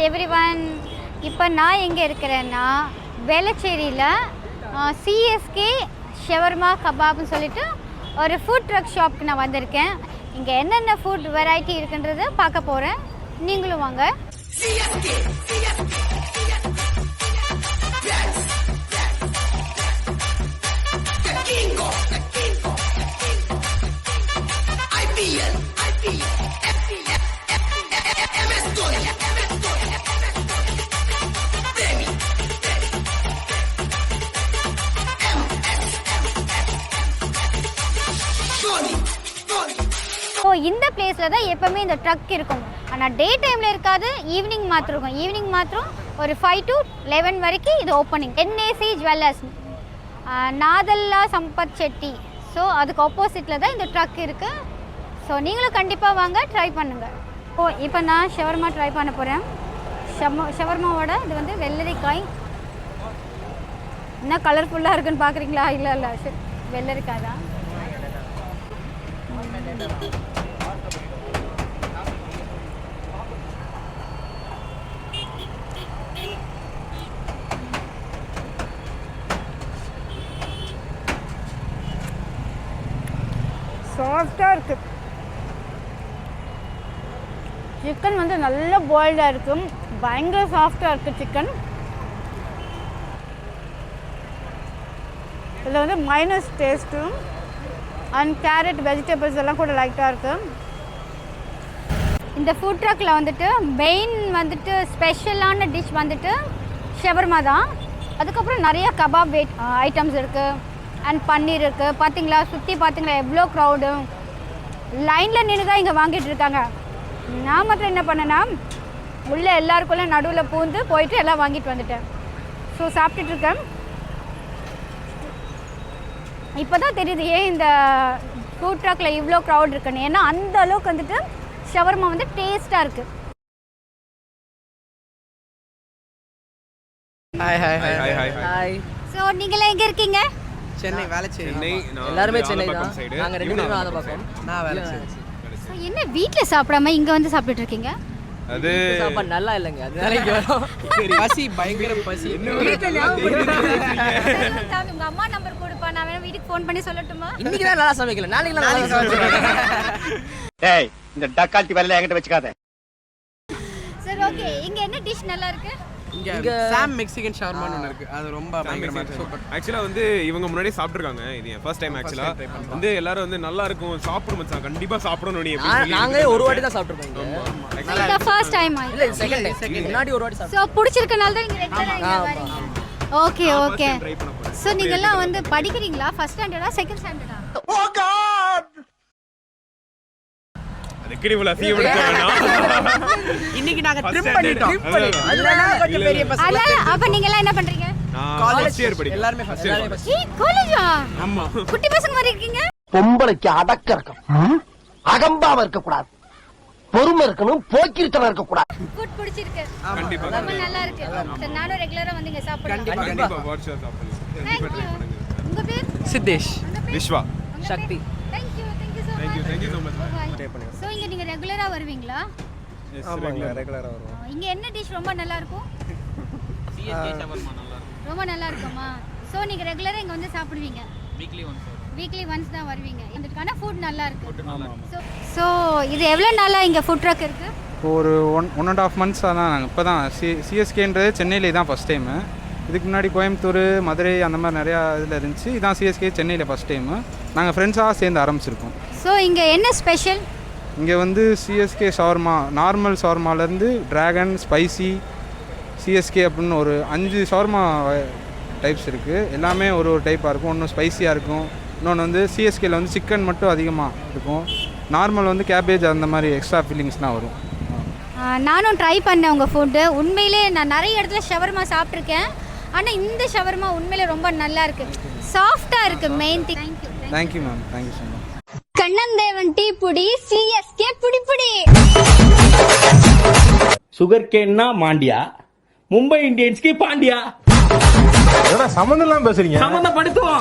Everyone, இப்போ நான் எங்கே இருக்கிறேன்னா வேளச்சேரியில் CSK ஷவர்மா கபாப்னு சொல்லிட்டு ஒரு ஃபுட் ட்ரக் ஷாப்புக்கு நான் வந்திருக்கேன். இங்கே என்னென்ன ஃபுட் வெரைட்டி இருக்குன்றதை பார்க்க போகிறேன். நீங்களும் வாங்க. இந்த பிளேஸில் தான் எப்போவுமே இந்த ட்ரக் இருக்கும். ஆனால் டே டைமில் இருக்காது, ஈவினிங் மாத்திரம் இருக்கும். ஈவினிங் மாத்திரம் ஒரு 5 to 11 வரைக்கும் இது opening. NAC jewellers, Nathella Sampath Chetty. So அதுக்கு ஆப்போசிட்டில் தான் இந்த ட்ரக் இருக்குது. ஸோ நீங்களும் கண்டிப்பாக வாங்க, ட்ரை பண்ணுங்கள். இப்போ நான் ஷவர்மா ட்ரை பண்ண போகிறேன். ஷவர்மாவோட இது வந்து வெள்ளரிக்காய். என்ன கலர்ஃபுல்லாக இருக்குன்னு பார்க்குறீங்களா? இல்லை வெள்ளரிக்காய் தான். சாஃப்டாக இருக்குது. சிக்கன் வந்து நல்ல பாயில்டாக இருக்கும். பயங்கர சாஃப்டாக இருக்குது சிக்கன். இதில் வந்து மைனஸ் டேஸ்ட்டும் அண்ட் கேரட் வெஜிடபிள்ஸ் எல்லாம் கூட லைட்டாக இருக்குது. இந்த ஃபுட் ட்ரக்கில் வந்துட்டு மெயின் வந்துட்டு ஸ்பெஷலான டிஷ் வந்துட்டு ஷவர்மா தான். அதுக்கப்புறம் நிறைய கபாப் ஐட்டம்ஸ் இருக்குது அண்ட் பன்னீர் இருக்குது. பார்த்தீங்களா, சுற்றி பார்த்தீங்களா எவ்வளோ க்ரௌடு. லைனில் நின்று தான் இங்கே வாங்கிட்டு இருக்காங்க. நான் மட்டும் என்ன பண்ணேன்னா உள்ளே எல்லாருக்குள்ளே நடுவில் பூந்து போயிட்டு எல்லாம் வாங்கிட்டு வந்துட்டேன். ஸோ சாப்பிட்டுட்ருக்கேன். இப்போ தான் தெரியுது ஏன் இந்த ஃபுட் ட்ரக்கில் இவ்வளோ க்ரௌட் இருக்குன்னு. ஏன்னா அந்த அளவுக்கு வந்துட்டு ஷவர்மா வந்து டேஸ்ட்டாக இருக்குது. ஹாய். ஸோ நீங்களாம் எங்கே இருக்கீங்க? சென்னை, வேளச்சேரி. எல்லாருமே சென்னை தான். நாங்க ரெண்டு பேரும் ஆத பக்கம். நான் வேளச்சேரி. ஸோ என்ன வீட்டில் சாப்பிடாம இங்கே வந்து சாப்பிட்டுட்டு இருக்கீங்க? அது சாப்பாடு நல்லா இல்லைங்க, அதனால இங்கே வரோம். பசி, பயங்கர பசி. உங்க அம்மா நம்பர் கொடுப்பா, நான் வேணா வீட்டுக்கு ஃபோன் பண்ணி சொல்லட்டுமா? இன்னைக்கு தான் நல்லா சமைக்கல, நாளைக்கு நல்லா சமைக்கிறேன். டேய், இந்த டக்கால்ட்டி வேலையில என்கிட்ட வச்சுக்காத. சரி, ஓகே. இங்க என்ன டிஷ் நல்லா இருக்கு? இங்க சாம் மெக்சிகன் ஷவர்மான்னு ஒன்னு இருக்கு. அது ரொம்ப பயங்கரமா சூப்பர். ஆக்சுவலா வந்து இவங்க முன்னாடி சாப்பிட்டுருக்காங்க. இது என் ஃபர்ஸ்ட் டைம். ஆக்சுவலா வந்து எல்லாரும் வந்து நல்லா இருக்கும், சாப்பிடு மச்சான், கண்டிப்பா சாப்பிடணும் நீ. நாங்க ஒரு வாட்டி தான் சாப்பிட்டுருக்கோம். இந்த ஃபர்ஸ்ட் டைம் இல்ல, செகண்ட் டைம். முன்னாடி ஒரு வாட்டி சாப்பிட்டோம். சோ பிடிச்சிருக்கனால தான் நீங்க ரெகுலரா இங்க வரீங்க. ஓகே. சோ நீங்க எல்லாம் வந்து படிக்கிறீங்களா? ஃபர்ஸ்ட் ஸ்டாண்டர்டா செகண்ட் ஸ்டாண்டர்டா? ஓ காட், அதுக்கிடிவல ஃபீவர்டா. இன்னைக்கு நாங்க ட்ரிப் பண்ணிட்டோம். அதனால கொஞ்சம் பெரிய பசங்க. அப்ப நீங்க எல்லாம் என்ன பண்றீங்க? காலேஜ் இயர் படிக்கிறேன். எல்லாரும் ஃபர்ஸ்ட் இயர். ஏய், காலேஜா? ஆமா. குட்டி பசங்க மாதிரி இருக்கீங்க. பொம்பளைக்கு அடக்க இருக்கும், அகம்பாவ இருக்க கூடாது, பொறுமை இருக்கணும், போக்கிரித்தனம் இருக்க கூடாது. ஃபுட் பிடிச்சிருக்கு. கண்டிப்பா ரொம்ப நல்லா இருக்கு. சரி, நானும் ரெகுலரா வந்து இங்க சாப்பிடுறேன். கண்டிப்பா வாட்ச் சாப்பிடலாம். கண்டிப்பா ட்ரை பண்ணுங்க. உங்க பேர்? சித்தேஷ். விஸ்வா. சக்தி. Thank you so much. So இங்க நீங்க ரெகுலரா வருவீங்களா? ஆமாங்க, ரெகுலரா வருவோம். இங்க என்ன டிஷ் ரொம்ப நல்லா இருக்கும்? CSK ஷவர்மா நல்லா இருக்கும். ரொம்ப நல்லா இருக்குமா? சோ நீங்க ரெகுலரா இங்க வந்து சாப்பிடுவீங்க? வீக்லி ஒன்ஸ் தான் வருவீங்க. இதுக்கான ஃபுட் நல்லா இருக்கு. சோ இது எவ்வளவு நாளா இங்க ஃபுட் ட்ரக் இருக்கு? ஒரு 1.5 months தான். நாங்கள் இப்போ தான் CSKன்றது சென்னையிலே தான் ஃபஸ்ட் டைமு. இதுக்கு முன்னாடி கோயம்புத்தூர், மதுரை அந்த மாதிரி நிறையா இதில் இருந்துச்சு. இதான் CSK சென்னையில் ஃபஸ்ட் டைமு. நாங்கள் ஃப்ரெண்ட்ஸாக சேர்ந்து ஆரம்பிச்சிருக்கோம். ஸோ இங்கே என்ன ஸ்பெஷல்? இங்கே வந்து CSK ஷவர்மா, நார்மல் ஷவர்மாலேருந்து ட்ராகன், ஸ்பைசி, CSK அப்படின்னு ஒரு 5 ஷவர்மா டைப்ஸ் இருக்குது. எல்லாமே ஒரு டைப்பாக இருக்கும். ஒன்று ஸ்பைசியாக இருக்கும், இன்னொன்று வந்து CSKயில் வந்து சிக்கன் மட்டும் அதிகமாக இருக்கும். நார்மல் வந்து கேபேஜ் அந்த மாதிரி எக்ஸ்ட்ரா ஃபீலிங்ஸ்லாம் வரும். நானும் ட்ரை பண்ணேன் உங்கள் ஃபுட்டு. உண்மையிலே நான் நிறைய இடத்துல ஷவர்மா சாப்பிட்ருக்கேன். ஆனால் இந்த ஷவர்மா உண்மையிலே ரொம்ப நல்லா இருக்குது, சாஃப்டாக இருக்குது. Main thing. Thank you ma'am, thank you so much. Kanan Devan tea புடி, CSK புடி. சுகர் கேன்னா மாண்டியா, மும்பை இந்தியன்ஸ்க்கு பாண்டியா. சம்பந்தம் பேசுறீங்க. சம்பந்தப்படுத்துவோம்.